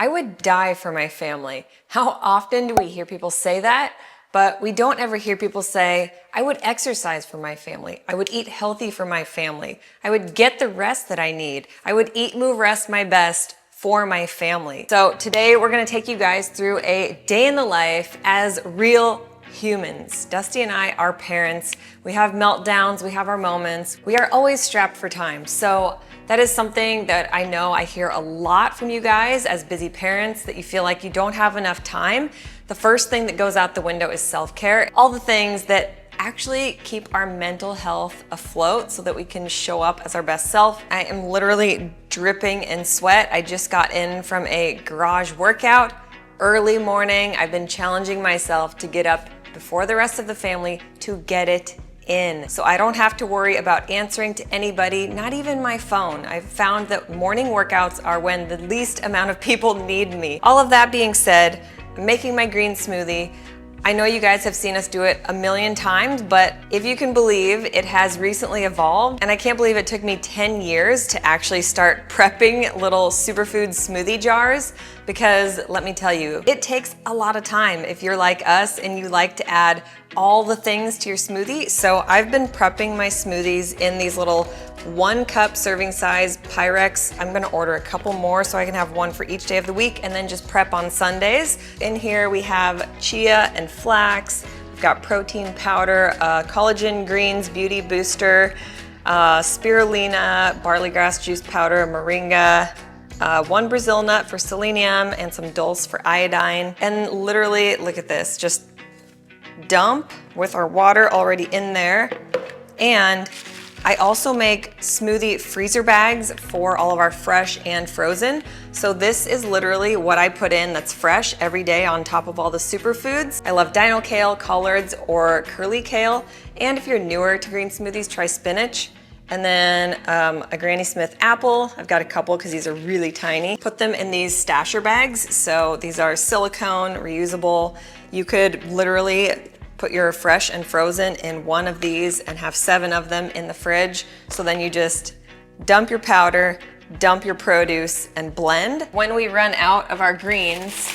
I would die for my family. How often do we hear people say that? But we don't ever hear people say, I would exercise for my family. I would eat healthy for my family. I would get the rest that I need. I would eat, move, rest my best for my family. So today we're gonna take you guys through a day in the life as real humans. Dusty and I are parents. We have meltdowns, we have our moments. We are always strapped for time. So that is something that I know I hear a lot from you guys as busy parents, that you feel like you don't have enough time. The first thing that goes out the window is self-care. All the things that actually keep our mental health afloat so that we can show up as our best self. I am literally dripping in sweat. I just got in from a garage workout, early morning. I've been challenging myself to get up before the rest of the family to get it in. So I don't have to worry about answering to anybody, not even my phone. I've found that morning workouts are when the least amount of people need me. All of that being said, I'm making my green smoothie. I know you guys have seen us do it a million times, but if you can believe, it has recently evolved, and I can't believe it took me 10 years to actually start prepping little superfood smoothie jars, because let me tell you, it takes a lot of time if you're like us and you like to add all the things to your smoothie. So I've been prepping my smoothies in these little 1 cup serving size Pyrex. I'm gonna order a couple more so I can have one for each day of the week and then just prep on Sundays. In here we have chia and flax. We've got protein powder, collagen greens, beauty booster, spirulina, barley grass juice powder, moringa, 1 Brazil nut for selenium, and some dulse for iodine. And literally, look at this, just dump with our water already in there. And I also make smoothie freezer bags for all of our fresh and frozen. So this is literally what I put in that's fresh every day on top of all the superfoods. I love dino kale, collards, or curly kale. And if you're newer to green smoothies, try spinach. And then a Granny Smith apple. I've got a couple because these are really tiny. Put them in these stasher bags. So these are silicone, reusable. You could literally put your fresh and frozen in one of these and have 7 of them in the fridge. So then you just dump your powder, dump your produce, and blend. When we run out of our greens,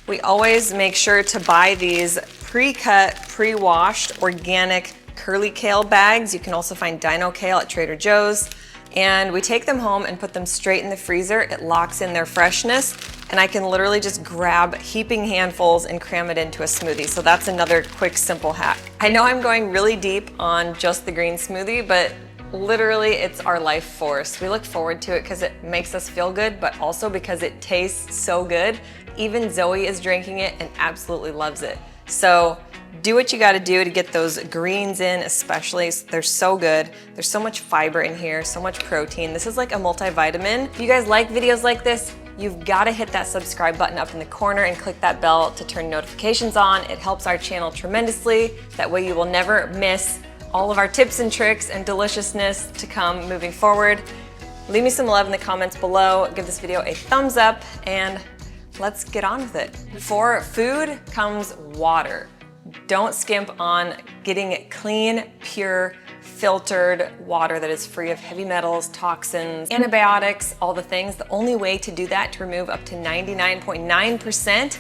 we always make sure to buy these pre-cut, pre-washed, organic curly kale bags. You can also find dino kale at Trader Joe's. And we take them home and put them straight in the freezer. It locks in their freshness, and I can literally just grab heaping handfuls and cram it into a smoothie. So that's another quick, simple hack. I know I'm going really deep on just the green smoothie, but literally it's our life force. We look forward to it because it makes us feel good, but also because it tastes so good. Even Zoe is drinking it and absolutely loves it. So do what you gotta do to get those greens in, especially. They're so good. There's so much fiber in here, so much protein. This is like a multivitamin. If you guys like videos like this, you've gotta hit that subscribe button up in the corner and click that bell to turn notifications on. It helps our channel tremendously. That way you will never miss all of our tips and tricks and deliciousness to come moving forward. Leave me some love in the comments below. Give this video a thumbs up, and let's get on with it. Before food comes water. Don't skimp on getting clean, pure, filtered water that is free of heavy metals, toxins, antibiotics, all the things. The only way to do that, to remove up to 99.9%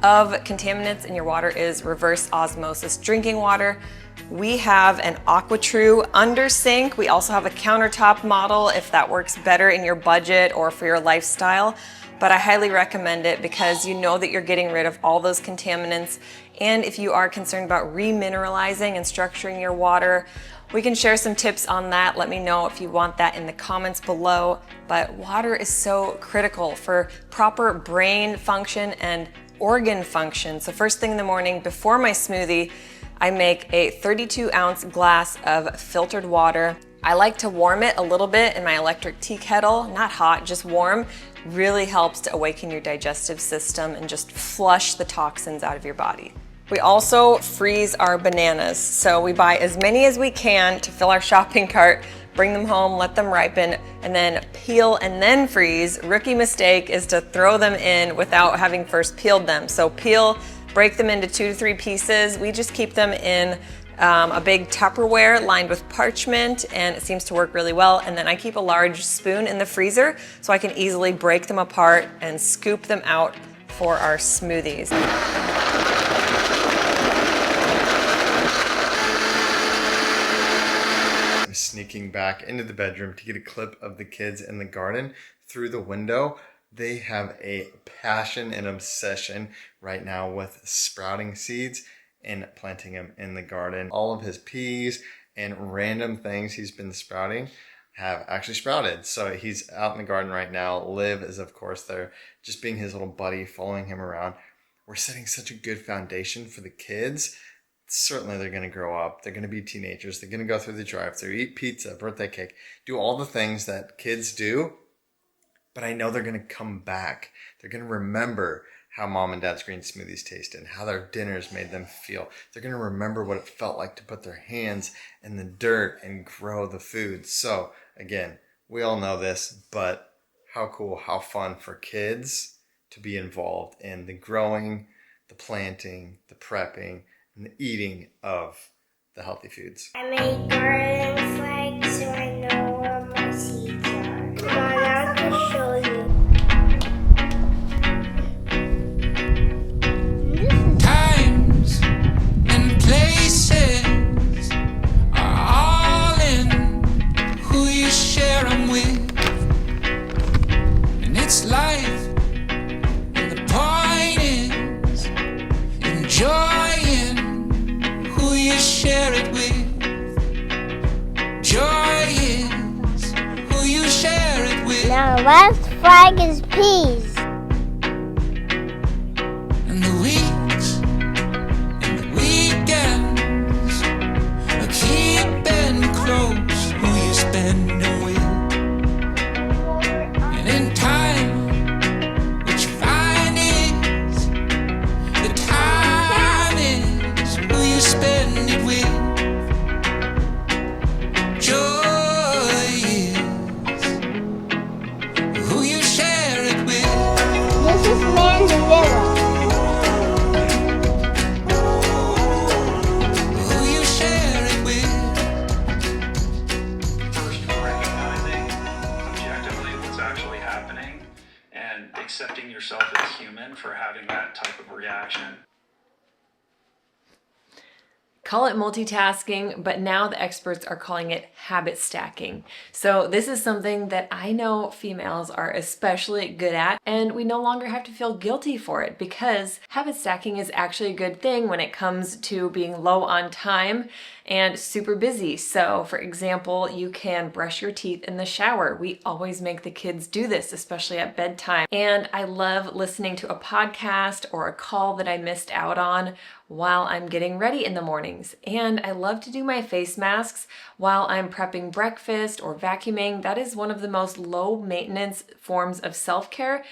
of contaminants in your water, is reverse osmosis drinking water. We have an AquaTrue under sink. We also have a countertop model if that works better in your budget or for your lifestyle. But I highly recommend it because you know that you're getting rid of all those contaminants. And if you are concerned about remineralizing and structuring your water, we can share some tips on that. Let me know if you want that in the comments below. But water is so critical for proper brain function and organ function. So first thing in the morning before my smoothie, I make a 32-ounce glass of filtered water. I like to warm it a little bit in my electric tea kettle, not hot, just warm. Really helps to awaken your digestive system and just flush the toxins out of your body. We also freeze our bananas. So we buy as many as we can to fill our shopping cart, bring them home, let them ripen, and then peel and then freeze. Rookie mistake is to throw them in without having first peeled them. So peel, break them into 2 to 3 pieces. We just keep them in a big Tupperware lined with parchment, and it seems to work really well. And then I keep a large spoon in the freezer so I can easily break them apart and scoop them out for our smoothies. I'm sneaking back into the bedroom to get a clip of the kids in the garden through the window. They have a passion and obsession right now with sprouting seeds and planting them in the garden. All of his peas and random things he's been sprouting have actually sprouted. So he's out in the garden right now. Liv is, of course, there, just being his little buddy, following him around. We're setting such a good foundation for the kids. Certainly they're going to grow up. They're going to be teenagers. They're going to go through the drive-thru, eat pizza, birthday cake, do all the things that kids do. But I know they're going to come back. They're going to remember how mom and dad's green smoothies tasted, how their dinners made them feel. They're going to remember what it felt like to put their hands in the dirt and grow the food. So again, we all know this, but how cool, how fun for kids to be involved in the growing, the planting, the prepping, and the eating of the healthy foods. I make garden flags so I know where my seeds are. Come on, I can show you. Times and places are all in who you share them with. And it's life, and the point is enjoying who you share it with. Joy is who you share it with. Now, last flag is peas. And the weeks and the weekends are keeping close who you spending with. And in time, what you find is the time is who you spend it with. Joy is who you share it with. This is Mandevilla. Who you share it with. First, recognizing objectively what's actually happening and accepting yourself as human for having that type of reaction. Call it multitasking, but now the experts are calling it habit stacking. So this is something that I know females are especially good at, and we no longer have to feel guilty for it because habit stacking is actually a good thing when it comes to being low on time and super busy. So for example, you can brush your teeth in the shower. We always make the kids do this, especially at bedtime. And I love listening to a podcast or a call that I missed out on while I'm getting ready in the mornings. And I love to do my face masks while I'm prepping breakfast or vacuuming. That is one of the most low maintenance forms of self-care.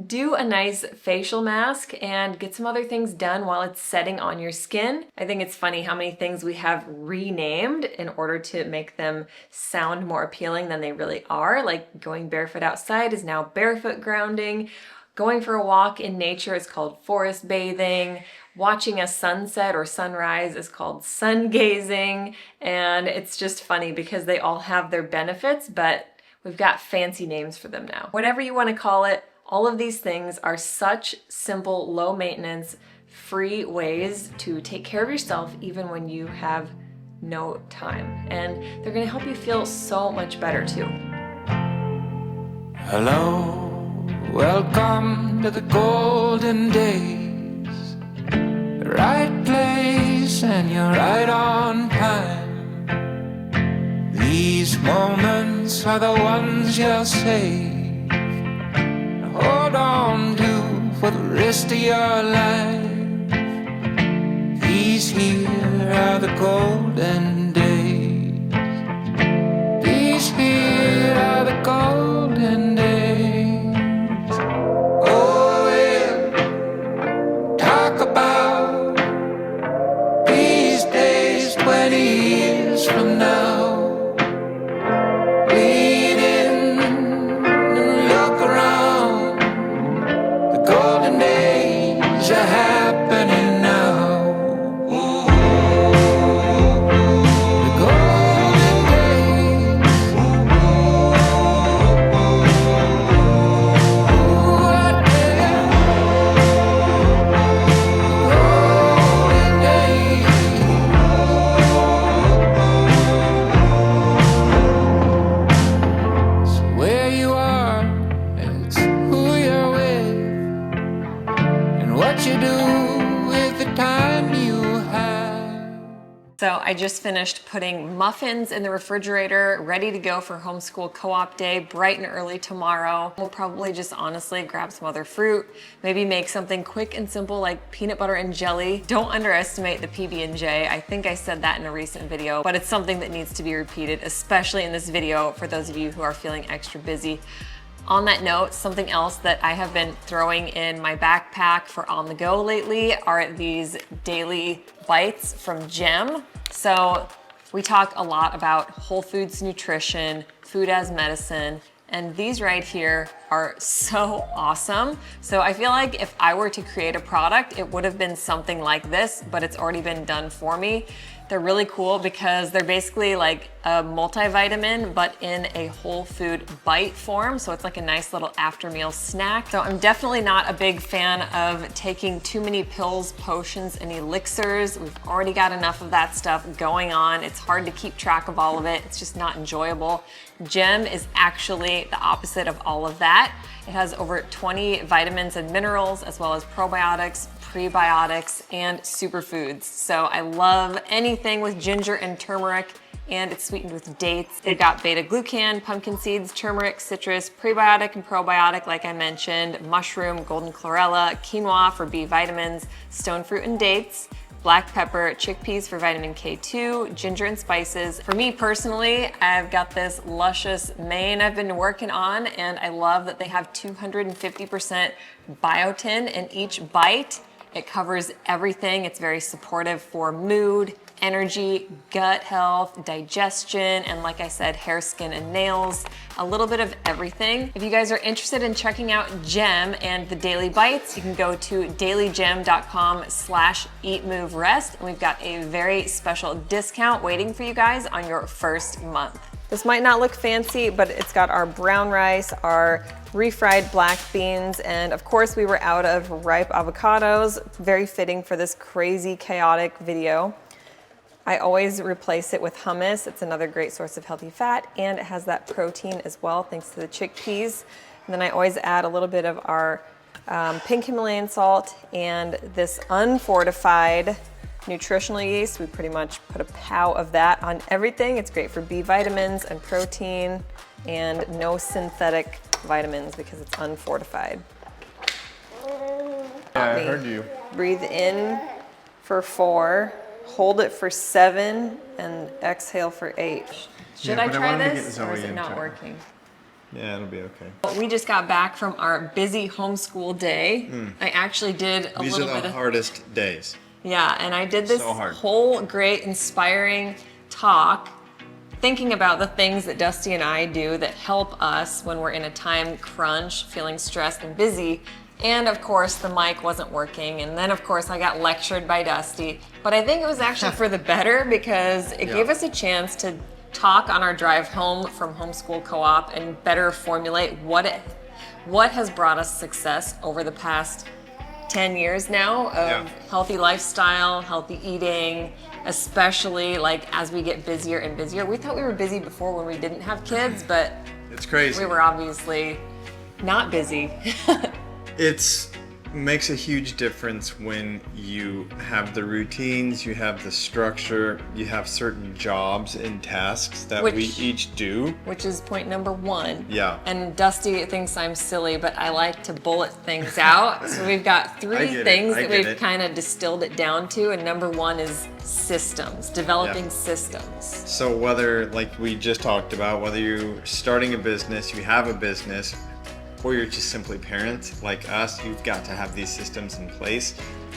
Do a nice facial mask and get some other things done while it's setting on your skin. I think it's funny how many things we have renamed in order to make them sound more appealing than they really are. Like going barefoot outside is now barefoot grounding. Going for a walk in nature is called forest bathing. Watching a sunset or sunrise is called sun gazing. And it's just funny because they all have their benefits, but we've got fancy names for them now. Whatever you want to call it, all of these things are such simple, low maintenance, free ways to take care of yourself even when you have no time. And they're going to help you feel so much better too. Hello, welcome to the golden days. The right place and you're right on time. These moments are the ones you'll save. Hold on to for the rest of your life. These here are the golden days. These here are the golden days. Oh, we'll talk about these days 20 years from now. Lean in and look around. The golden days are happening now. Ooh. what you do with the time you have. So I just finished putting muffins in the refrigerator, ready to go for homeschool co-op day, bright and early tomorrow. We'll probably just honestly grab some other fruit, maybe make something quick and simple like peanut butter and jelly. Don't underestimate the PB&J. I think I said that in a recent video, but it's something that needs to be repeated, especially in this video for those of you who are feeling extra busy. On that note, something else that I have been throwing in my backpack for on the go lately are these daily bites from Gem. So we talk a lot about whole foods nutrition, food as medicine, and these right here are so awesome. So I feel like if I were to create a product, it would have been something like this, but it's already been done for me. They're really cool because they're basically like a multivitamin, but in a whole food bite form. So it's like a nice little after meal snack. So I'm definitely not a big fan of taking too many pills, potions, and elixirs. We've already got enough of that stuff going on. It's hard to keep track of all of it. It's just not enjoyable. Gem is actually the opposite of all of that. It has over 20 vitamins and minerals, as well as probiotics, prebiotics, and superfoods. So I love anything with ginger and turmeric, and it's sweetened with dates. It got beta-glucan, pumpkin seeds, turmeric, citrus, prebiotic and probiotic, like I mentioned, mushroom, golden chlorella, quinoa for B vitamins, stone fruit and dates, black pepper, chickpeas for vitamin K2, ginger and spices. For me personally, I've got this luscious mane I've been working on, and I love that they have 250% biotin in each bite. It covers everything. It's very supportive for mood, energy, gut health, digestion, and like I said, hair, skin, and nails, a little bit of everything. If you guys are interested in checking out Gem and the Daily Bites, you can go to dailygem.com/EatMoveRest, and we've got a very special discount waiting for you guys on your first month. This might not look fancy, but it's got our brown rice, our refried black beans, and of course we were out of ripe avocados, very fitting for this crazy, chaotic video. I always replace it with hummus. It's another great source of healthy fat, and it has that protein as well, thanks to the chickpeas. And then I always add a little bit of our pink Himalayan salt and this unfortified nutritional yeast. We pretty much put a pow of that on everything. It's great for B vitamins and protein, and no synthetic vitamins because it's unfortified. Yeah, I heard you. Breathe in for 4, hold it for 7, and exhale for 8. Should Yeah, I but I try wanted to get this, Zoe or is it into not it. working? Yeah, it'll be okay. We just got back from our busy homeschool day. I actually did a These little are bit the of... hardest days. Yeah, and I did this So hard. whole great inspiring talk thinking about the things that Dusty and I do that help us when we're in a time crunch, feeling stressed and busy. And of course the mic wasn't working, and then of course I got lectured by Dusty. But I think it was actually for the better because it gave us a chance to talk on our drive home from homeschool co-op and better formulate what has brought us success over the past 10 years now of healthy lifestyle, healthy eating, especially like as we get busier and busier. We thought we were busy before when we didn't have kids, but It's crazy. we were obviously not busy. It makes a huge difference when you have the routines, you have the structure, you have certain jobs and tasks that we each do. Which is point number 1. Yeah. And Dusty thinks I'm silly, but I like to bullet things out. So we've got 3 things that we've kind of distilled it down to, and number 1 is systems, developing systems. So whether, like we just talked about, whether you're starting a business, you have a business, or you're just simply parents like us, you've got to have these systems in place.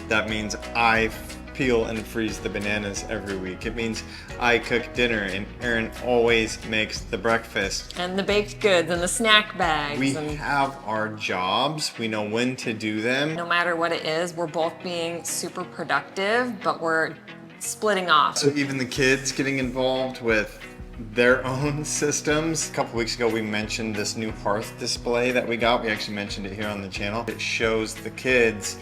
That means I peel and freeze the bananas every week. It means I cook dinner and Erin always makes the breakfast. And the baked goods and the snack bags. We and have our jobs, we know when to do them. no matter what it is, we're both being super productive, but we're splitting off. So even the kids getting involved with their own systems. A couple weeks ago we mentioned this new hearth display that we got. We actually mentioned it here on the channel. It shows the kids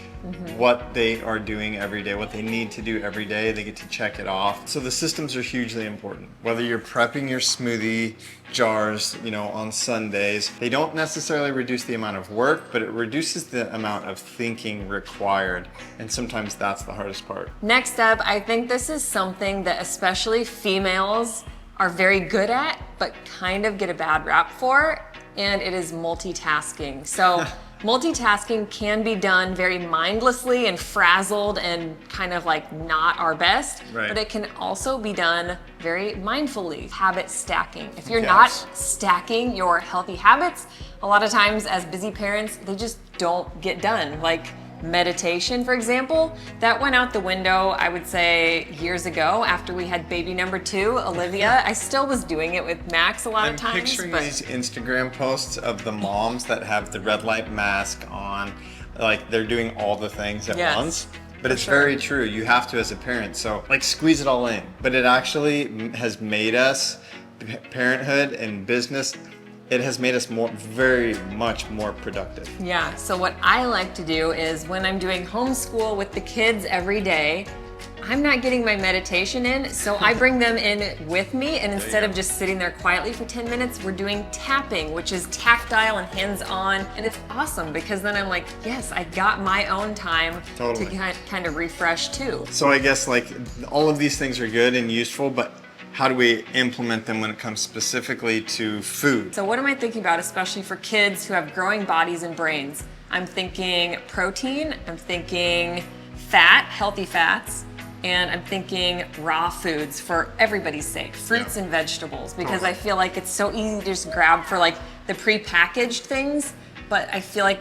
what they are doing every day, what they need to do every day. They get to check it off. So the systems are hugely important. Whether you're prepping your smoothie jars, you know, on Sundays, they don't necessarily reduce the amount of work, but it reduces the amount of thinking required. And sometimes that's the hardest part. Next up, I think this is something that especially females are very good at, but kind of get a bad rap for, and it is multitasking. So multitasking can be done very mindlessly and frazzled and kind of like not our best, Right. but it can also be done very mindfully. Habit stacking. If you're Yes. not stacking your healthy habits, a lot of times as busy parents, they just don't get done. Like meditation, for example, that went out the window, I would say years ago after we had baby number 2, Olivia. I still was doing it with Max a lot I'm of times. picturing but these Instagram posts of the moms that have the red light mask on, like they're doing all the things at Yes, once. But it's sure. very true. You have to as a parent. So like squeeze it all in. But it actually has made us, parenthood and business, it has made us very much more productive. Yeah, so what I like to do is when I'm doing homeschool with the kids every day, I'm not getting my meditation in, so I bring them in with me, and instead of just sitting there quietly for 10 minutes, we're doing tapping, which is tactile and hands-on, and it's awesome because then I'm like, yes, I got my own time Totally. to kind of refresh too. So I guess like all of these things are good and useful, but how do we implement them when it comes specifically to food? So what am I thinking about, especially for kids who have growing bodies and brains? I'm thinking protein, I'm thinking fat, healthy fats, and I'm thinking raw foods for everybody's sake, fruits and vegetables, because I feel like it's so easy to just grab for like the pre-packaged things, but I feel like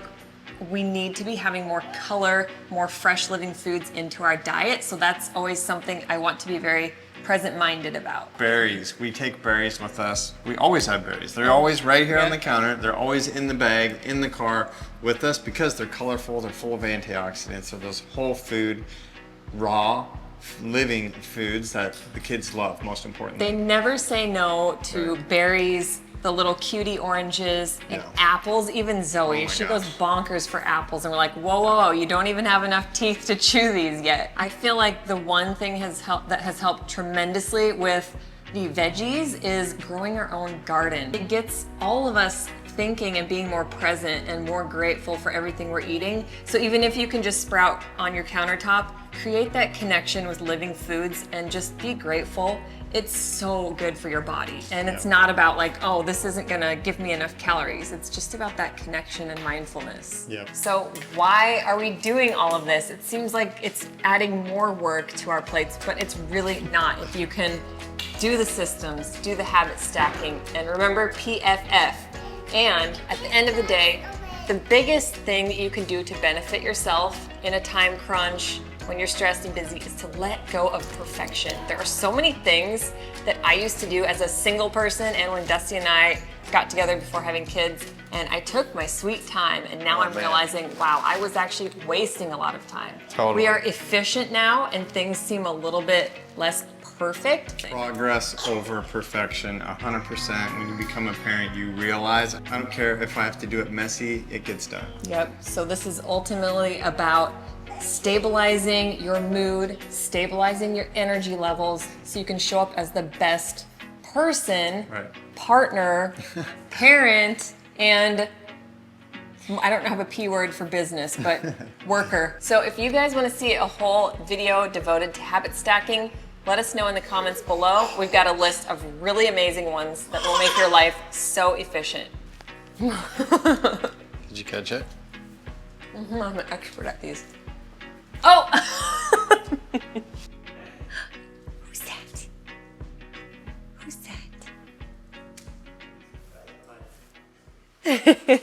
we need to be having more color, more fresh living foods into our diet. So that's always something I want to be very present-minded about. Berries. We take berries with us. We always have berries. They're always right here on the counter. They're always in the bag, in the car with us because they're colorful, they're full of antioxidants. So those whole food, raw, living foods that the kids love, most importantly. They never say no to berries, the little cutie oranges, and No. apples. Even Zoe, Oh my she goes gosh. bonkers for apples, and we're like, whoa, whoa, whoa, you don't even have enough teeth to chew these yet. I feel like the one thing that has helped tremendously with the veggies is growing our own garden. It gets all of us thinking and being more present and more grateful for everything we're eating. So even if you can just sprout on your countertop, create that connection with living foods and just be grateful. It's so good for your body. And it's not about like, oh, this isn't gonna give me enough calories. It's just about that connection and mindfulness. Yep. So why are we doing all of this? It seems like it's adding more work to our plates, but it's really not. If you can do the systems, do the habit stacking, and remember PFF. And at the end of the day, the biggest thing that you can do to benefit yourself in a time crunch, when you're stressed and busy, is to let go of perfection. There are so many things that I used to do as a single person, and when Dusty and I got together before having kids, and I took my sweet time, and now I'm man. realizing, wow, I was actually wasting a lot of time. Totally. We are efficient now, and things seem a little bit less perfect. Progress over perfection, 100%. When you become a parent, you realize, I don't care if I have to do it messy, it gets done. Yep, so this is ultimately about stabilizing your mood, stabilizing your energy levels so you can show up as the best person, Right. partner, parent, and I don't have a P word for business, but worker. So if you guys want to see a whole video devoted to habit stacking, let us know in the comments below. We've got a list of really amazing ones that will make your life so efficient. Did you catch it? I'm an expert at these. Oh! Who's that? Who's that?